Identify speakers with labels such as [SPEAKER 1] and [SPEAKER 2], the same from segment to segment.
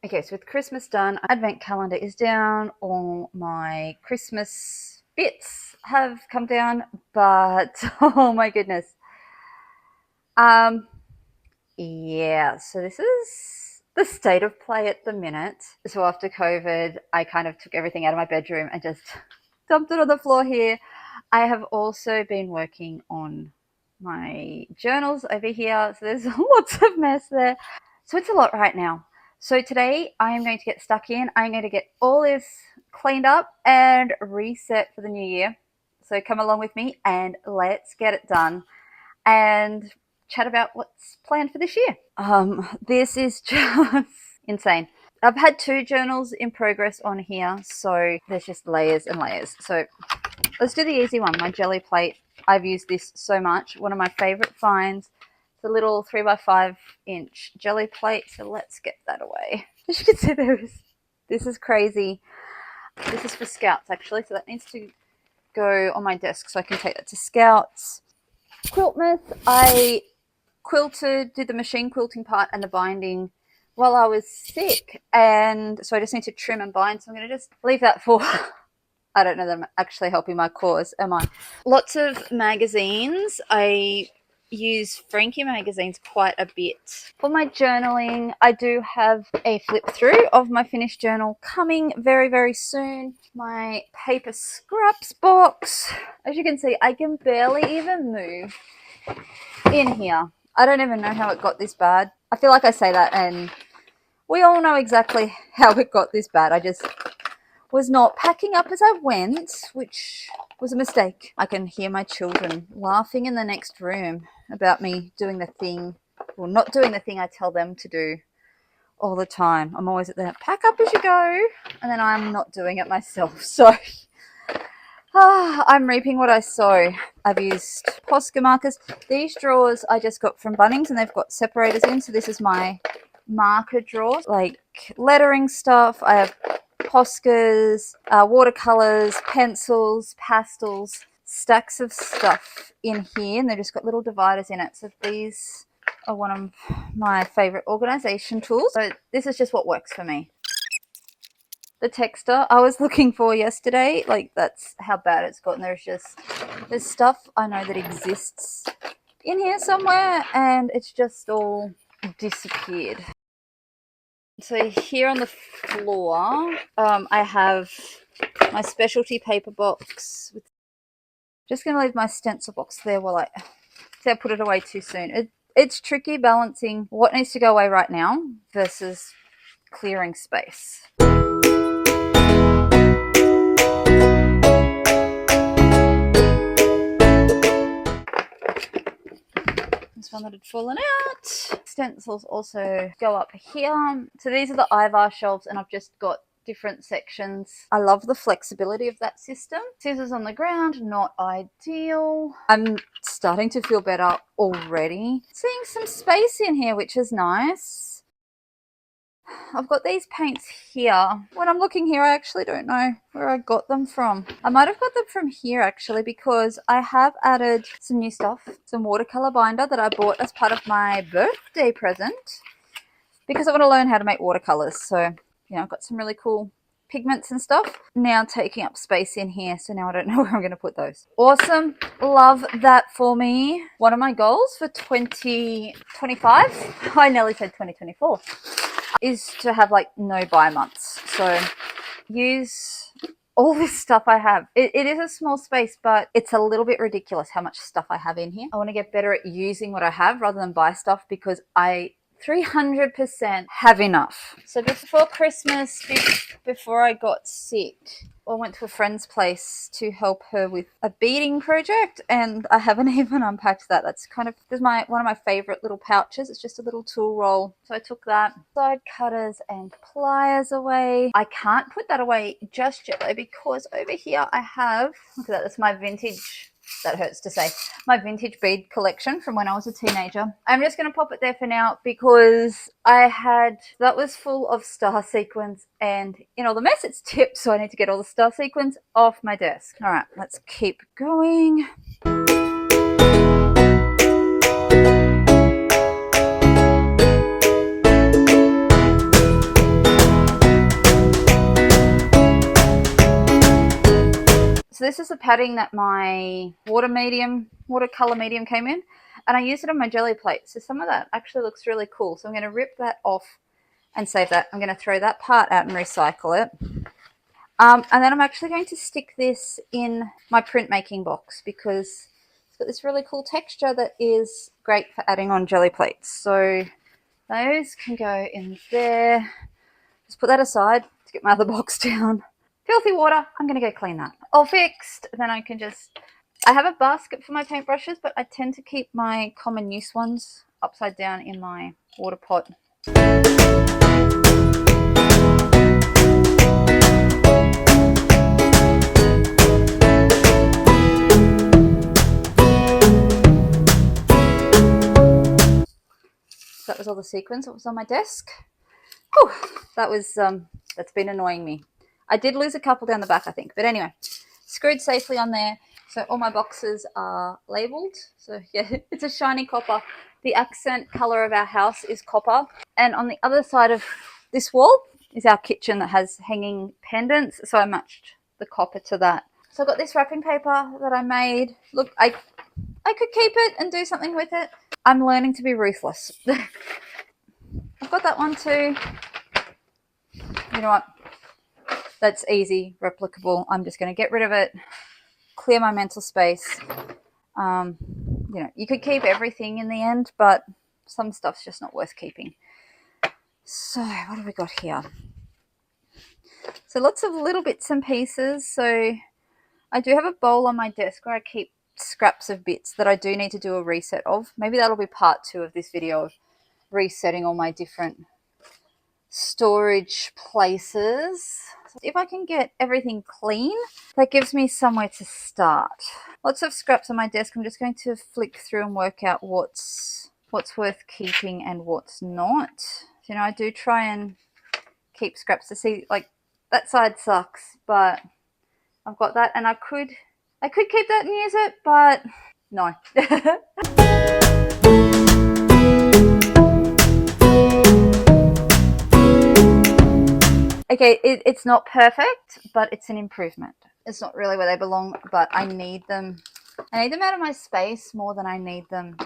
[SPEAKER 1] Okay, so with Christmas done, advent calendar is down, all my Christmas bits have come down, but oh my goodness. Yeah, so this is the state of play at the minute. So after COVID, I kind of took everything out of my bedroom and just dumped it on the floor here. I have also been working on my journals over here, so there's lots of mess there. So it's a lot right now. So today I am going to get stuck in. I'm going to get all this cleaned up and reset for the new year. So come along with me and let's get it done and chat about what's planned for this year. This is just insane. I've had 2 journals in progress on here, so there's just layers and layers. So let's do the easy one, my jelly plate. I've used this so much. One of my favorite finds. It's a little 3x5-inch jelly plate. So let's get that away. As you can see, this is crazy. This is for Scouts, actually. So that needs to go on my desk so I can take that to Scouts. Quiltmas, I did the machine quilting part and the binding while I was sick. And so I just need to trim and bind. So I'm going to just leave that for... I don't know that I'm actually helping my cause, am I? Lots of magazines. I use Frankie magazines quite a bit. For my journaling, I do have a flip through of my finished journal coming very, very soon. My paper scraps box. As you can see, I can barely even move in here. I don't even know how it got this bad. I feel like I say that and we all know exactly how it got this bad. I just was not packing up as I went, which was a mistake. I can hear my children laughing in the next room about me doing the thing, or not doing the thing I tell them to do all the time. I'm always at the pack up as you go, and then I'm not doing it myself. So I'm reaping what I sow. I've used Posca markers. These drawers I just got from Bunnings, and they've got separators in. So this is my marker drawers, like lettering stuff. I have Poscas, watercolors, pencils, pastels, stacks of stuff in here, and they've just got little dividers in it. So these are one of my favorite organization tools. So this is just what works for me. The texter I was looking for yesterday, like that's how bad it's gotten. There's stuff I know that exists in here somewhere and it's just all disappeared. So here on the floor, I have my specialty paper box. Just going to leave my stencil box there while I put it away too soon. It's tricky balancing what needs to go away right now versus clearing space. This one that had fallen out. Stencils also go up here. So these are the Ivar shelves and I've just got different sections. I love the flexibility of that system. Scissors on the ground, not ideal. I'm starting to feel better already. Seeing some space in here, which is nice. I've got these paints here. When I'm looking here, I actually don't know where I got them from. I might have got them from here actually because I have added some new stuff, some watercolor binder that I bought as part of my birthday present because I want to learn how to make watercolors. So, I've got some really cool pigments and stuff now taking up space in here. So now I don't know where I'm going to put those. Awesome. Love that for me. One of my goals for 2025, I nearly said 2024. Is to have like no buy months. So use all this stuff I have. It is a small space, but it's a little bit ridiculous how much stuff I have in here. I want to get better at using what I have rather than buy stuff because I 300% have enough. So before Christmas, before I got sick, I went to a friend's place to help her with a beading project and I haven't even unpacked that. That's kind of one of my favorite little pouches. It's just a little tool roll. So I took that, side cutters and pliers away. I can't put that away just yet though because over here I have, look at that, that's my vintage, that hurts to say, my vintage bead collection from when I was a teenager. I'm just going to pop it there for now because that was full of star sequins and in all the mess it's tipped, so I need to get all the star sequins off my desk. All right, let's keep going. this is the padding that my watercolor medium came in, and I used it on my jelly plate. So some of that actually looks really cool. So I'm going to rip that off and save that. I'm going to throw that part out and recycle it. And then I'm actually going to stick this in my printmaking box because it's got this really cool texture that is great for adding on jelly plates. So those can go in there. Just put that aside to get my other box down. Filthy water, I'm going to go clean that. All fixed. Then I can just... I have a basket for my paintbrushes, but I tend to keep my common use ones upside down in my water pot. That was all the sequins that was on my desk. Whew, that's been annoying me. I did lose a couple down the back, I think. But anyway, screwed safely on there. So all my boxes are labelled. So yeah, it's a shiny copper. The accent colour of our house is copper. And on the other side of this wall is our kitchen that has hanging pendants. So I matched the copper to that. So I've got this wrapping paper that I made. Look, I could keep it and do something with it. I'm learning to be ruthless. I've got that one too. You know what? That's easy, replicable. I'm just going to get rid of it, clear my mental space. You know, you could keep everything in the end, but some stuff's just not worth keeping. So what have we got here? So lots of little bits and pieces. So I do have a bowl on my desk where I keep scraps of bits that I do need to do a reset of. Maybe that'll be part 2 of this video of resetting all my different storage places. If I can get everything clean, that gives me somewhere to start. Lots of scraps on my desk. I'm just going to flick through and work out what's worth keeping and what's not. You know, I do try and keep scraps to see, like, that side sucks, but I've got that, and I could keep that and use it, but no. Okay, it's not perfect, but it's an improvement. It's not really where they belong, but I need them. I need them out of my space more than I need them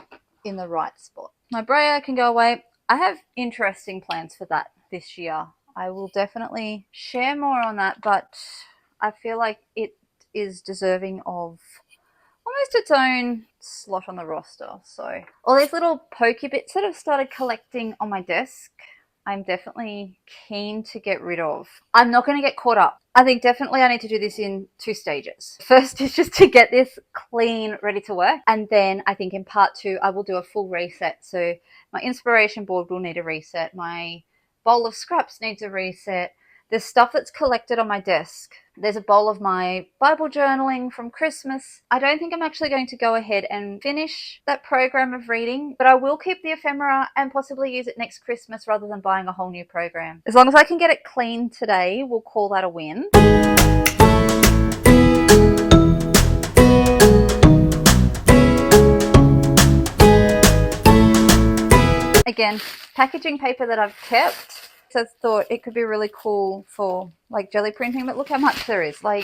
[SPEAKER 1] in the right spot. My brayer can go away. I have interesting plans for that this year. I will definitely share more on that, but I feel like it is deserving of almost its own slot on the roster. So all these little pokey bits that I've started collecting on my desk, I'm definitely keen to get rid of. I'm not going to get caught up. I think definitely I need to do this in 2 stages. First is just to get this clean, ready to work. And then I think in part 2, I will do a full reset. So my inspiration board will need a reset. My bowl of scraps needs a reset. There's stuff that's collected on my desk. There's a bowl of my Bible journaling from Christmas. I don't think I'm actually going to go ahead and finish that program of reading, but I will keep the ephemera and possibly use it next Christmas rather than buying a whole new program. As long as I can get it clean today, we'll call that a win. Again, packaging paper that I've kept. So I thought it could be really cool for like jelly printing, but look how much there is. Like,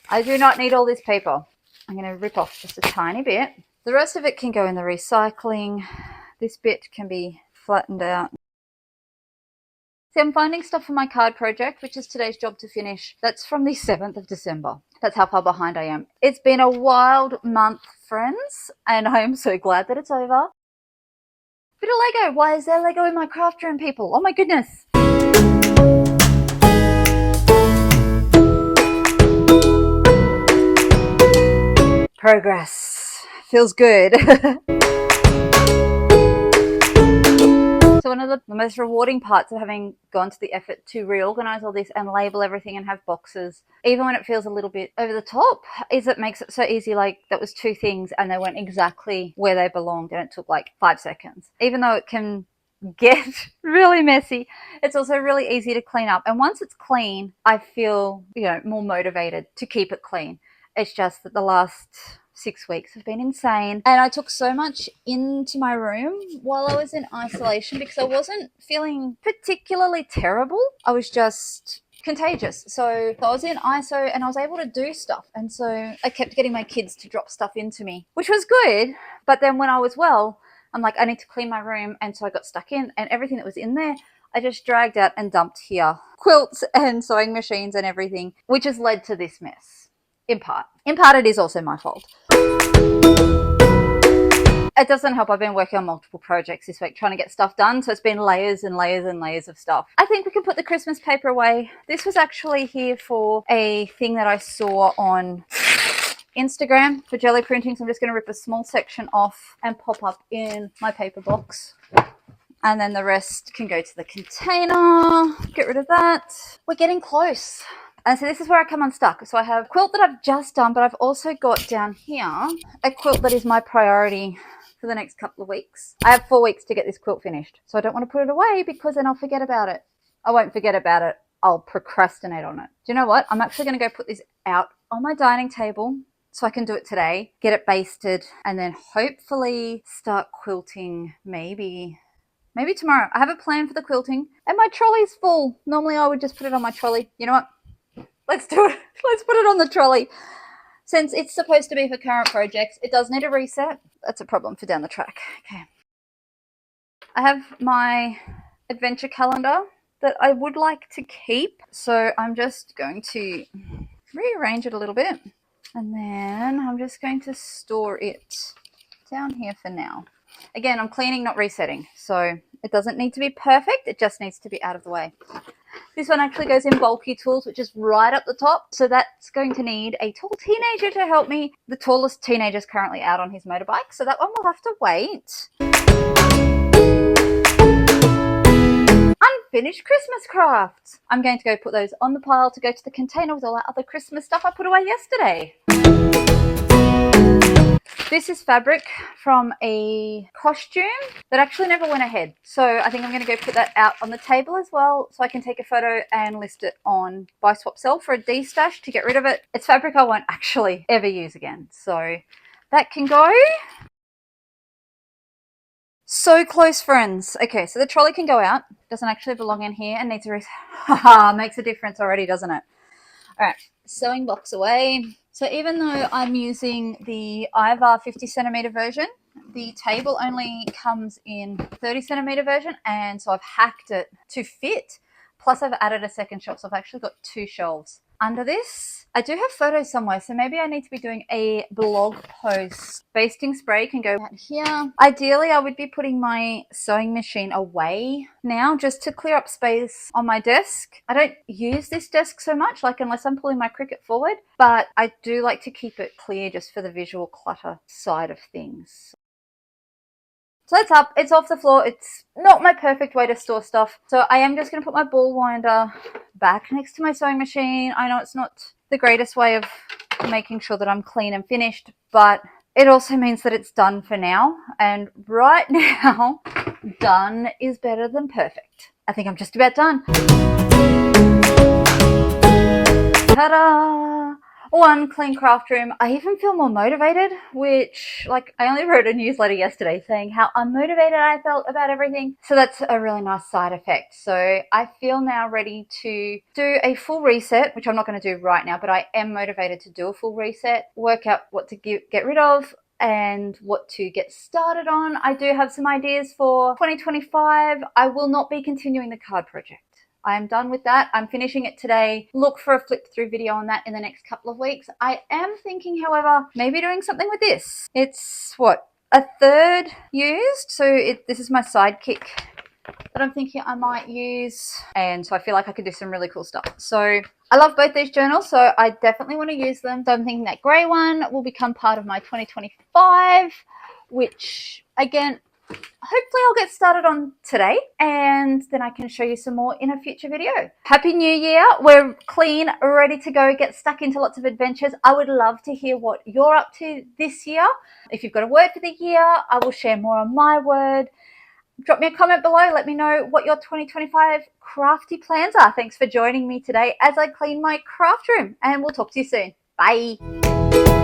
[SPEAKER 1] I do not need all this paper. I'm going to rip off just a tiny bit. The rest of it can go in the recycling. This bit can be flattened out. See, I'm finding stuff for my card project, which is today's job to finish. That's from the 7th of December. That's how far behind I am. It's been a wild month, friends, and I am so glad that it's over. Bit of Lego. Why is there Lego in my craft room, people? Oh my goodness. Progress. Feels good. So one of the most rewarding parts of having gone to the effort to reorganize all this and label everything and have boxes, even when it feels a little bit over the top, is it makes it so easy. Like, that was 2 things and they went exactly where they belonged and it took like 5 seconds. Even though it can get really messy, it's also really easy to clean up. And once it's clean, I feel, you know, more motivated to keep it clean. It's just that the last 6 weeks have been insane, and I took so much into my room while I was in isolation because I wasn't feeling particularly terrible. I was just contagious. So I was in ISO and I was able to do stuff. And so I kept getting my kids to drop stuff into me, which was good. But then when I was well, I'm like, I need to clean my room. And so I got stuck in, and everything that was in there, I just dragged out and dumped here. Quilts and sewing machines and everything, which has led to this mess. In part. In part, it is also my fault. It doesn't help. I've been working on multiple projects this week trying to get stuff done. So it's been layers and layers and layers of stuff. I think we can put the Christmas paper away. This was actually here for a thing that I saw on Instagram for jelly printing. So I'm just going to rip a small section off and pop up in my paper box. And then the rest can go to the container. Get rid of that. We're getting close. And so this is where I come unstuck. So I have a quilt that I've just done, but I've also got down here a quilt that is my priority for the next couple of weeks. I have 4 weeks to get this quilt finished. So I don't want to put it away because then I'll forget about it. I won't forget about it. I'll procrastinate on it. Do you know what? I'm actually going to go put this out on my dining table so I can do it today, get it basted, and then hopefully start quilting maybe tomorrow. I have a plan for the quilting and my trolley's full. Normally I would just put it on my trolley. You know what? Let's do it. Let's put it on the trolley. Since it's supposed to be for current projects, it does need a reset. That's a problem for down the track. Okay. I have my adventure calendar that I would like to keep. So I'm just going to rearrange it a little bit. And then I'm just going to store it down here for now. Again, I'm cleaning, not resetting. So it doesn't need to be perfect. It just needs to be out of the way. This one actually goes in bulky tools, which is right up the top. So that's going to need a tall teenager to help me. The tallest teenager is currently out on his motorbike, so that one will have to wait. Unfinished Christmas crafts. I'm going to go put those on the pile to go to the container with all that other Christmas stuff I put away yesterday. This is fabric from a costume that actually never went ahead. So I think I'm going to go put that out on the table as well so I can take a photo and list it on Buy Swap Sell for a D-stash to get rid of it. It's fabric I won't actually ever use again. So that can go. So close, friends. Okay, so the trolley can go out. Doesn't actually belong in here and needs a haha, makes a difference already, doesn't it? All right, sewing box away. So even though I'm using the Ivar 50 centimeter version, the table only comes in 30 centimeter version, and so I've hacked it to fit. Plus I've added a second shelf, so I've actually got 2 shelves under this. I do have photos somewhere, so maybe I need to be doing a blog post. Basting spray can go out here. Ideally, I would be putting my sewing machine away now just to clear up space on my desk. I don't use this desk so much, like unless I'm pulling my Cricut forward, but I do like to keep it clear just for the visual clutter side of things. So it's up, it's off the floor. It's not my perfect way to store stuff. So I am just going to put my ball winder back next to my sewing machine. I know it's not the greatest way of making sure that I'm clean and finished, but it also means that it's done for now. And right now, done is better than perfect. I think I'm just about done. Ta-da! 1 clean craft room. I even feel more motivated, which, like, I only wrote a newsletter yesterday saying how unmotivated I felt about everything. So that's a really nice side effect. So I feel now ready to do a full reset, which I'm not going to do right now, but I am motivated to do a full reset, work out what to get rid of and what to get started on. I do have some ideas for 2025. I will not be continuing the card project. I am done with that. I'm finishing it today. Look for a flip through video on that in the next couple of weeks. I am thinking, however, maybe doing something with this. It's what, a third used? So this is my sidekick that I'm thinking I might use. And so I feel like I could do some really cool stuff. So I love both these journals, so I definitely want to use them. So I'm thinking that grey one will become part of my 2025, which again, hopefully I'll get started on today and then I can show you some more in a future video. Happy New Year. We're clean, ready to go, get stuck into lots of adventures. I would love to hear what you're up to this year. If you've got a word for the year, I will share more on my word. Drop me a comment below. Let me know what your 2025 crafty plans are. Thanks for joining me today as I clean my craft room, and we'll talk to you soon. Bye.